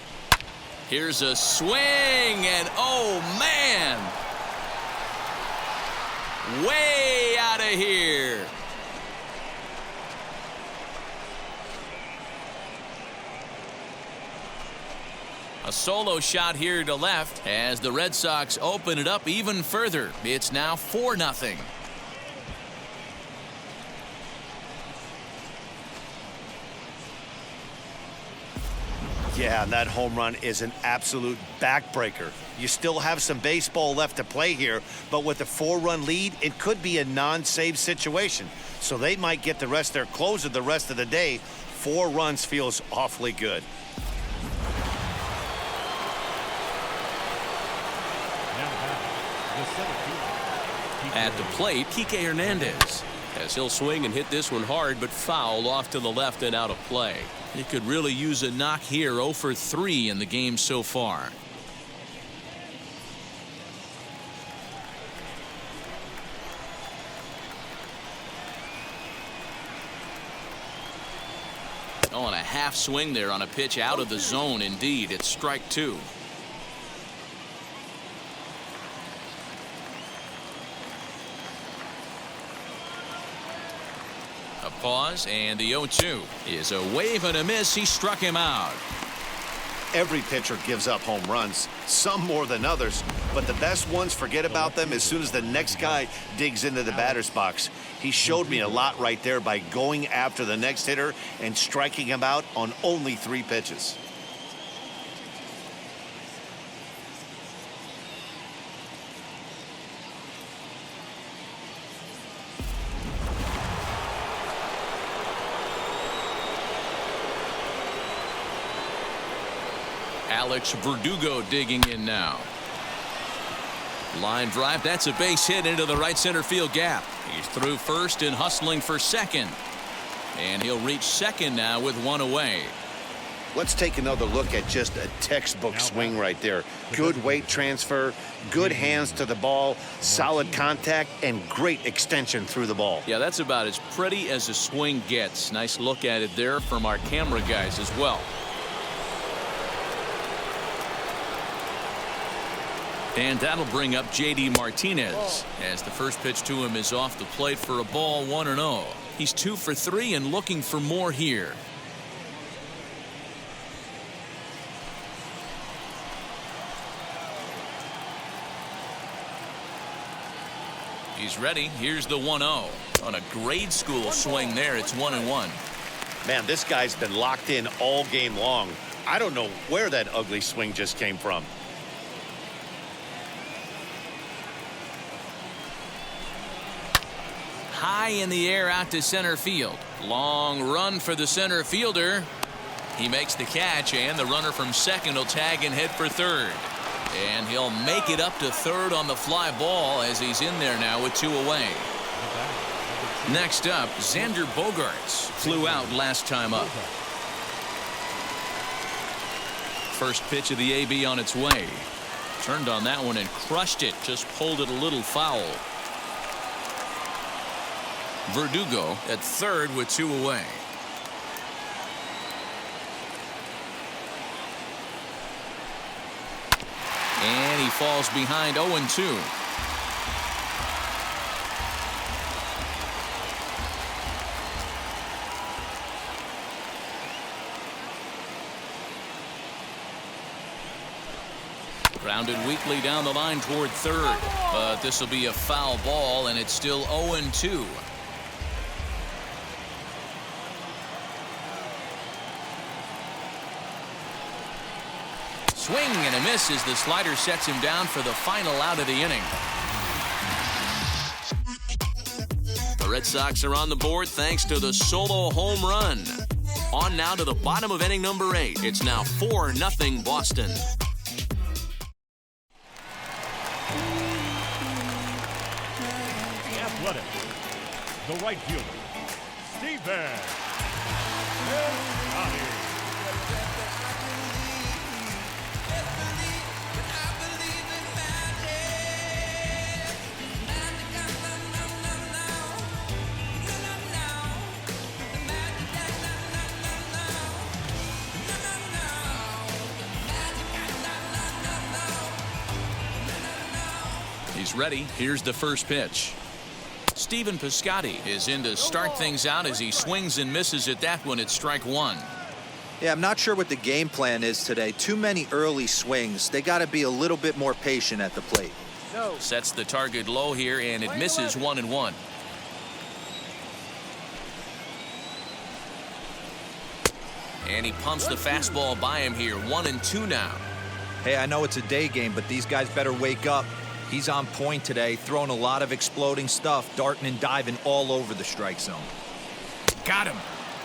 Here's a swing, and oh man, way out of here. A solo shot here to left as the Red Sox open it up even further. It's now 4-0. Yeah, and that home run is an absolute backbreaker. You still have some baseball left to play here, but with a 4-run lead, it could be a non-save situation. So they might get the rest their closer the rest of the day. 4 runs feels awfully good. At the plate, Kike Hernandez, as he'll swing and hit this one hard, but foul off to the left and out of play. He could really use a knock here. 0 for 3 in the game so far. Oh, and a half swing there on a pitch out of the zone. Indeed, it's strike 2. A pause, and the 0-2 is a wave and a miss. He struck him out. Every pitcher gives up home runs, some more than others, but the best ones forget about them as soon as the next guy digs into the batter's box. He showed me a lot right there by going after the next hitter and striking him out on only 3 pitches. Alex Verdugo digging in now. Line drive. That's a base hit into the right center field gap. He's through first and hustling for second. And he'll reach second now with one away. Let's take another look at just a textbook swing right there. Good weight transfer, good hands to the ball, solid contact, and great extension through the ball. Yeah, that's about as pretty as a swing gets. Nice look at it there from our camera guys as well. And that'll bring up J.D. Martinez as the first pitch to him is off the plate for a ball, 1-0. He's 2 for 3 and looking for more here. He's ready. Here's the 1-0 on a grade school swing there. It's 1-1. Man, this guy's been locked in all game long. I don't know where that ugly swing just came from. High in the air out to center field. Long run for the center fielder. He makes the catch, and the runner from second will tag and head for third. And he'll make it up to third on the fly ball as he's in there now with 2 away. Next up, Xander Bogaerts flew out last time up. First pitch of the AB on its way. Turned on that one and crushed it. Just pulled it a little foul. Verdugo at third with 2 away. And he falls behind 0-2. Grounded weakly down the line toward third. But this will be a foul ball, and it's still 0-2. Swing and a miss as the slider sets him down for the final out of the inning. The Red Sox are on the board thanks to the solo home run. On now to the bottom of inning number 8. It's now 4-0 Boston. The Athletic, the right fielder, Steven. He's ready. Here's the first pitch. Stephen Piscotty is in to start things out as he swings and misses at that one at strike 1. Yeah, I'm not sure what the game plan is today. Too many early swings. They got to be a little bit more patient at the plate. Sets the target low here, and it misses 1-1. And he pumps the fastball by him here. 1-2 now. Hey, I know it's a day game, but these guys better wake up. He's on point today, throwing a lot of exploding stuff, darting and diving all over the strike zone. Got him.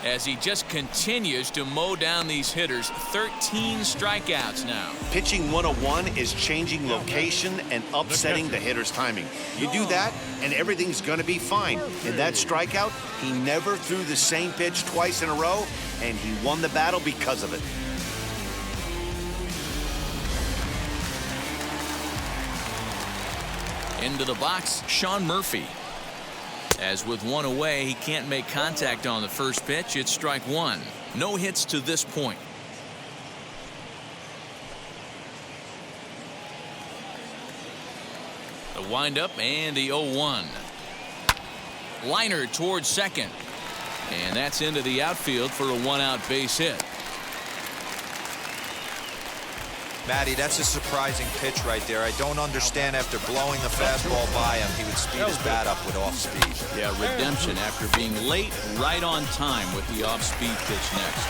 As he just continues to mow down these hitters. 13 strikeouts now. Pitching 101 is changing location and upsetting the hitter's timing. You do that, and everything's going to be fine. In that strikeout, he never threw the same pitch twice in a row, and he won the battle because of it. Into the box, Sean Murphy. As with 1 away, he can't make contact on the first pitch. It's strike 1. No hits to this point. The windup and the 0-1. Liner towards second. And that's into the outfield for a 1-out base hit. Matty, that's a surprising pitch right there. I don't understand after blowing the fastball by him, he would speed his bat up with off speed. Yeah, redemption after being late, right on time with the off-speed pitch next.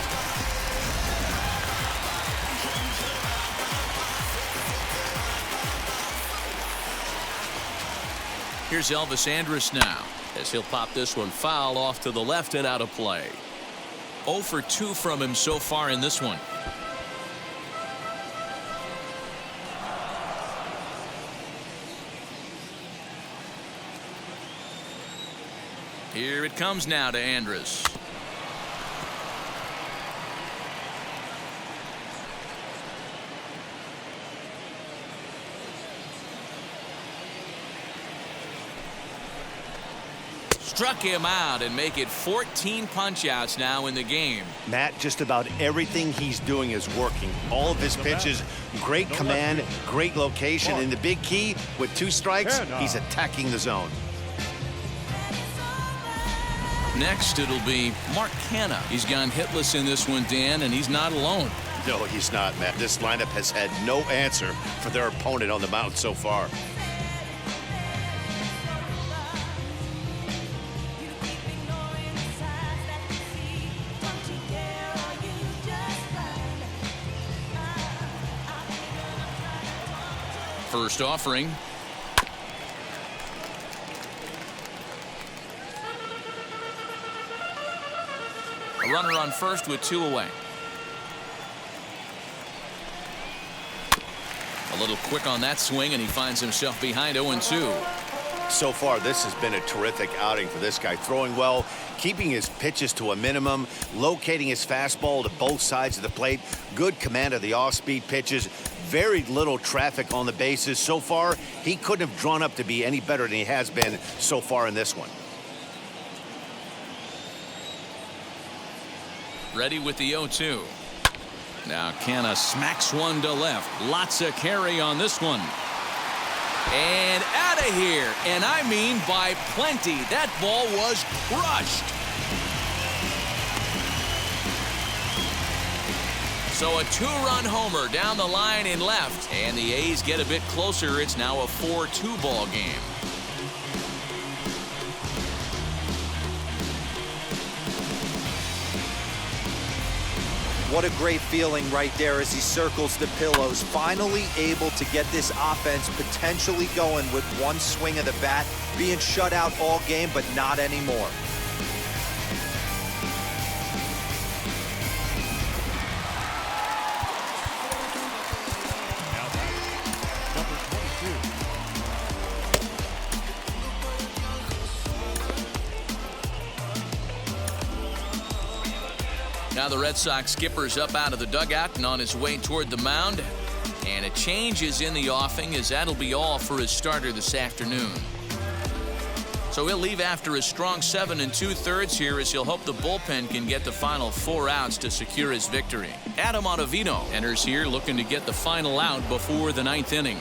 Here's Elvis Andrus now, as he'll pop this one foul off to the left and out of play. 0 for 2 from him so far in this one. Here it comes now to Andrus. Struck him out and make it 14 punch-outs now in the game. Matt, just about everything he's doing is working. All of his pitches, great command, great location, and the big key, with 2 strikes, he's attacking the zone. Next, it'll be Mark Canha. He's gone hitless in this one, Dan, and he's not alone. No, he's not, Matt. This lineup has had no answer for their opponent on the mound so far. First offering. A runner on first with 2 away. A little quick on that swing, and he finds himself behind 0-2. So far, this has been a terrific outing for this guy. Throwing well, keeping his pitches to a minimum, locating his fastball to both sides of the plate, good command of the off-speed pitches, very little traffic on the bases. So far, he couldn't have drawn up to be any better than he has been so far in this one. Ready with the 0-2. Now Canha smacks one to left. Lots of carry on this one. And out of here. And I mean by plenty. That ball was crushed. So a 2-run homer down the line in left. And the A's get a bit closer. It's now a 4-2 ball game. What a great feeling right there as he circles the pillows. Finally able to get this offense potentially going with one swing of the bat. Being shut out all game, but not anymore. Now batting, number 22. Now the Red Sox skipper's up out of the dugout and on his way toward the mound. And a change is in the offing, as that'll be all for his starter this afternoon. So he'll leave after a strong 7 2/3 here, as he'll hope the bullpen can get the final 4 outs to secure his victory. Adam Ottavino enters here looking to get the final out before the 9th inning.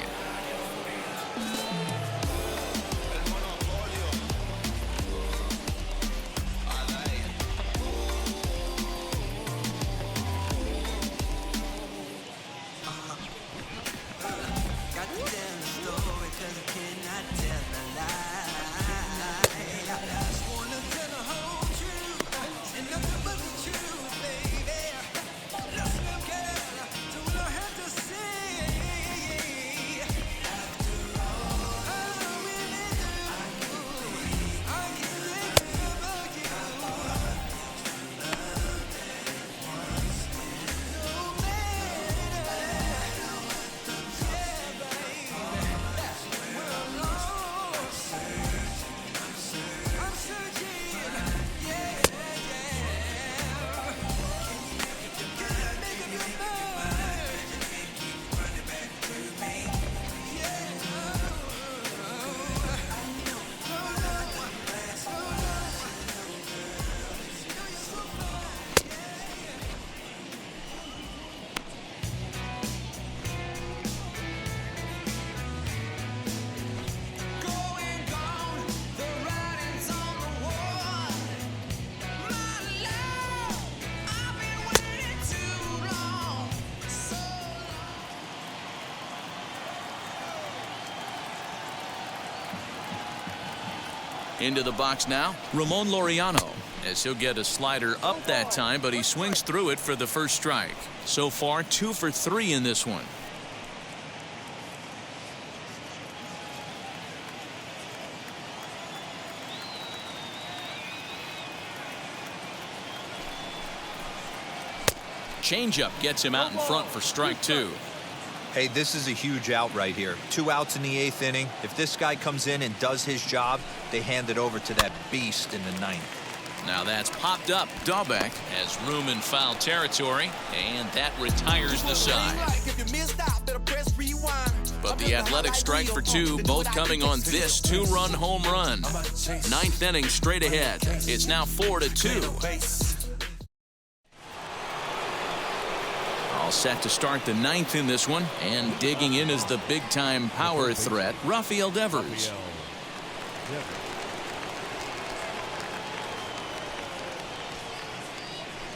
Into the box now, Ramon Laureano, as he'll get a slider up that time, but he swings through it for the first strike. So far, 2 for 3 in this one. Changeup gets him out in front for strike 2. Hey, this is a huge out right here. 2 outs in the 8th inning. If this guy comes in and does his job, they hand it over to that beast in the 9th. Now that's popped up. Dahlbeck has room in foul territory, and that retires the side. But the Athletic strike for 2, both coming on this 2-run home run. 9th inning straight ahead. It's now 4-2. All set to start the 9th in this one, and digging in is the big-time power threat, Rafael Devers.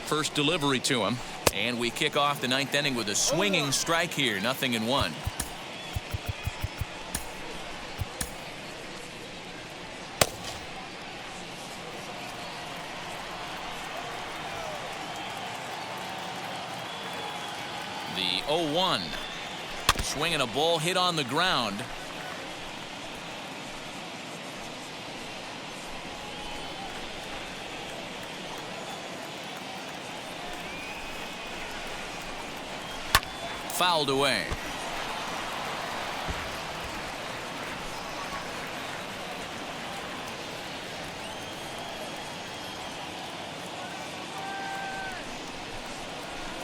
First delivery to him, and we kick off the 9th inning with a swinging strike here, 0-1. The 0-1. Swinging a ball hit on the ground. Fouled away.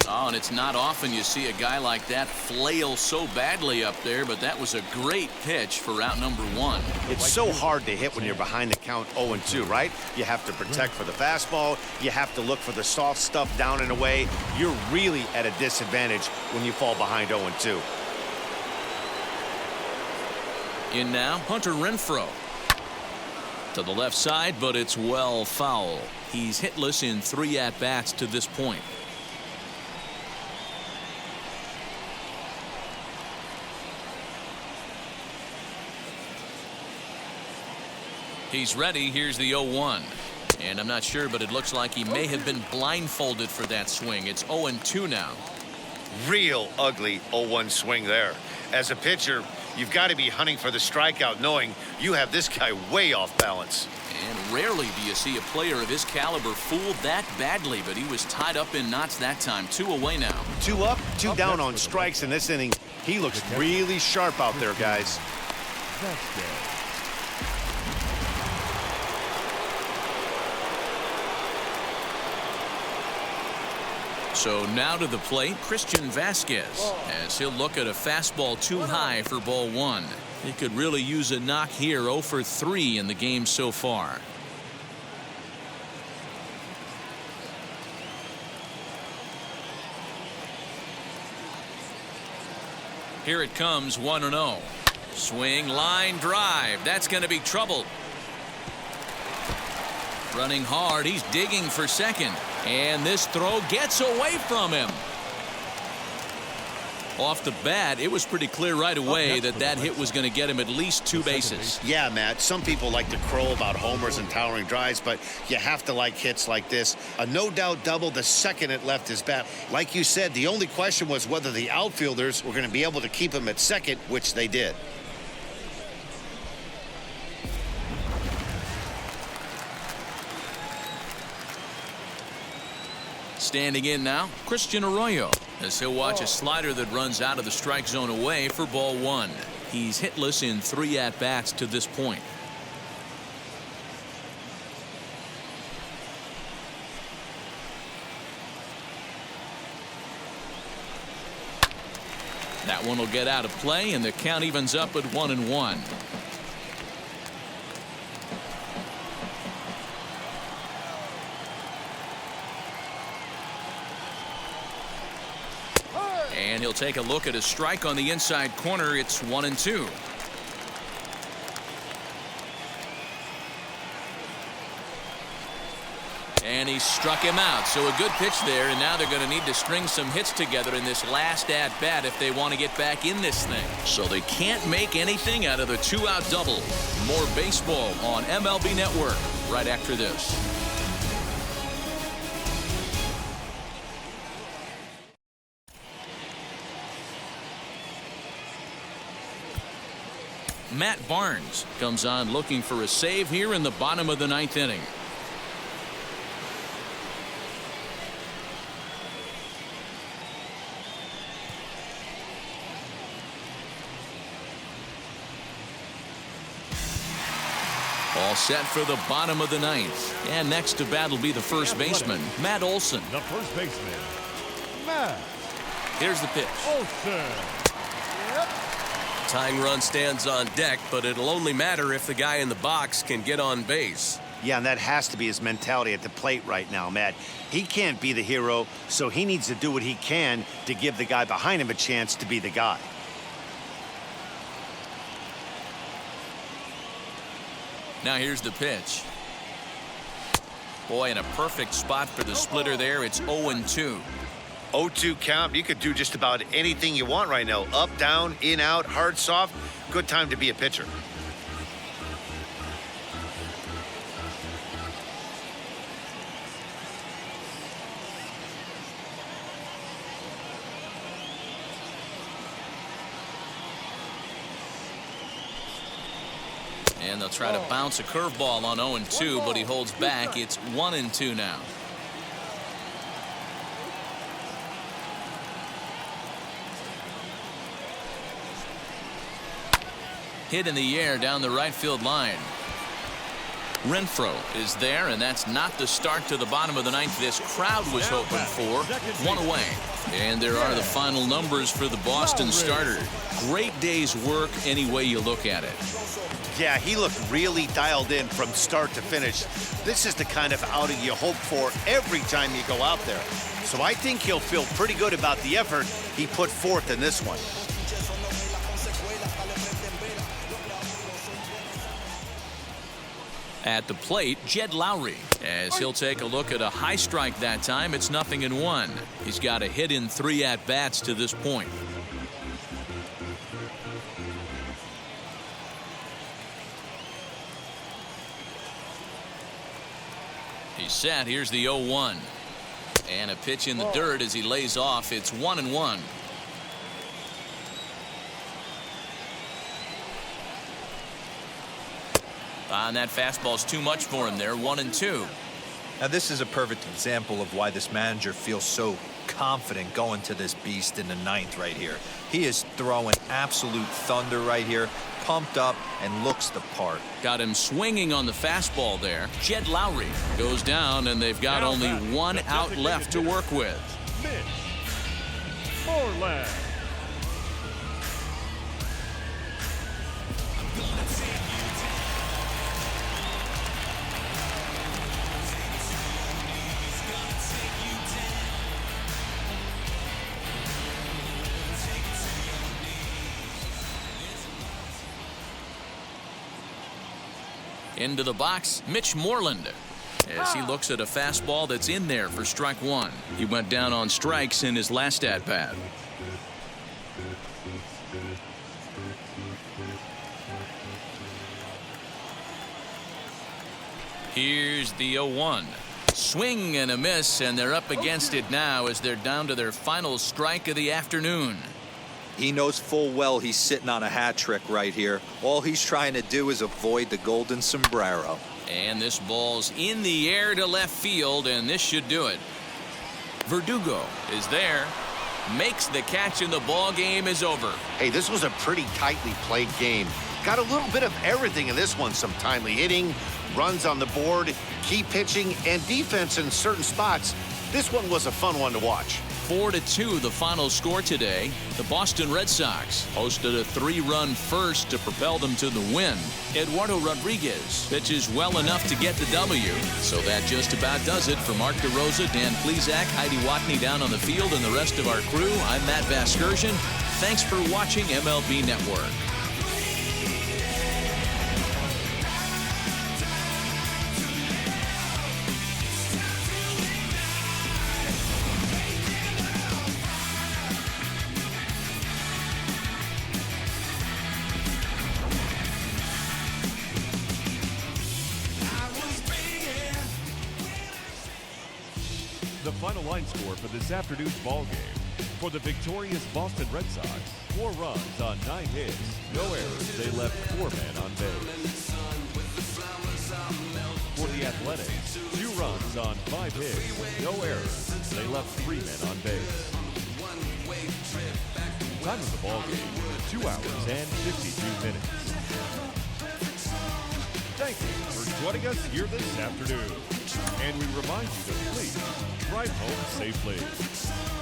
Oh, and it's not often you see a guy like that flail so badly up there, but that was a great pitch for out number 1. It's so hard to hit when you're behind the count 0-2, right? You have to protect for the fastball. You have to look for the soft stuff down and away. You're really at a disadvantage when you fall behind 0-2. In now, Hunter Renfroe. To the left side, but it's well foul. He's hitless in 3 at-bats to this point. He's ready. Here's the 0-1. And I'm not sure, but it looks like he may have been blindfolded for that swing. It's 0-2 now. Real ugly 0-1 swing there. As a pitcher, you've got to be hunting for the strikeout, knowing you have this guy way off balance. And rarely do you see a player of his caliber fooled that badly, but he was tied up in knots that time. 2 away now. 2 up, 2 down on strikes in this inning. He looks really sharp out there, guys. So now to the plate, Christian Vasquez, as he'll look at a fastball too high for ball 1. He could really use a knock here. 0 for 3 in the game so far. Here it comes, 1-0. Swing, line drive. That's going to be trouble. Running hard. He's digging for second. And this throw gets away from him. Off the bat, it was pretty clear right away that hit was going to get him at least 2 bases. Yeah, Matt, some people like to crow about homers and towering drives, but you have to like hits like this. A no-doubt double the second it left his bat. Like you said, the only question was whether the outfielders were going to be able to keep him at second, which they did. Standing in now, Christian Arroyo, as he'll watch a slider that runs out of the strike zone away for ball 1. He's hitless in 3 at-bats to this point. That one will get out of play, and the count evens up at 1-1. And he'll take a look at a strike on the inside corner. It's 1-2. And he struck him out. So a good pitch there, and now they're going to need to string some hits together in this last at-bat if they want to get back in this thing. So they can't make anything out of the 2-out double. More baseball on MLB Network right after this. Matt Barnes comes on looking for a save here in the bottom of the 9th inning. All set for the bottom of the ninth. And next to bat will be the first baseman, Matt Olson. The first baseman, Matt Here's the pitch. Olson. Tying run stands on deck, but it'll only matter if the guy in the box can get on base. Yeah, and that has to be his mentality at the plate right now, Matt. He can't be the hero, so he needs to do what he can to give the guy behind him a chance to be the guy. Now here's the pitch. Boy, in a perfect spot for the splitter there. It's 0-2. 0-2 count. You could do just about anything you want right now. Up, down, in, out, hard, soft. Good time to be a pitcher. And they'll try to bounce a curveball on 0-2, but he holds back. It's 1-2 now. Hit in the air down the right field line. Renfroe is there, and that's not the start to the bottom of the ninth this crowd was hoping for. One away. And there are the final numbers for the Boston starter. Great day's work any way you look at it. Yeah, he looked really dialed in from start to finish. This is the kind of outing you hope for every time you go out there. So I think he'll feel pretty good about the effort he put forth in this one. At the plate, Jed Lowry, as he'll take a look at a high strike that time. It's 0-1. He's got a hit in 3 at-bats to this point. He's set. Here's the 0-1. And a pitch in the dirt as he lays off. It's 1-1. And that fastball's too much for him there. 1-2. Now this is a perfect example of why this manager feels so confident going to this beast in the ninth right here. He is throwing absolute thunder right here, pumped up and looks the part. Got him swinging on the fastball there. Jed Lowry goes down, and they've got only one out left to work with. Mitch Moreland. Into the box, Mitch Moreland, as he looks at a fastball that's in there for strike one. He went down on strikes in his last at-bat. Here's the 0-1. Swing and a miss, and they're up against it now as they're down to their final strike of the afternoon. He knows full well he's sitting on a hat trick right here. All he's trying to do is avoid the golden sombrero. And this ball's in the air to left field, and this should do it. Verdugo is there, makes the catch, and the ball game is over. Hey, this was a pretty tightly played game. Got a little bit of everything in this one. Some timely hitting, runs on the board, key pitching, and defense in certain spots. This one was a fun one to watch. 4-2 the final score today. The Boston Red Sox hosted a 3-run first to propel them to the win. Eduardo Rodriguez pitches well enough to get the W. So that just about does it. For Mark DeRosa, Dan Plesac, Heidi Watney down on the field, and the rest of our crew, I'm Matt Vasgersian. Thanks for watching MLB Network. The final line score for this afternoon's ball game. For the victorious Boston Red Sox, 4 runs on 9 hits, no errors. They left 4 men on base. For the Athletics, 2 runs on 5 hits, no errors. They left 3 men on base. Time of the ball game, 2 hours and 52 minutes. Thank you for joining us here this afternoon. And we remind you to please drive home safely.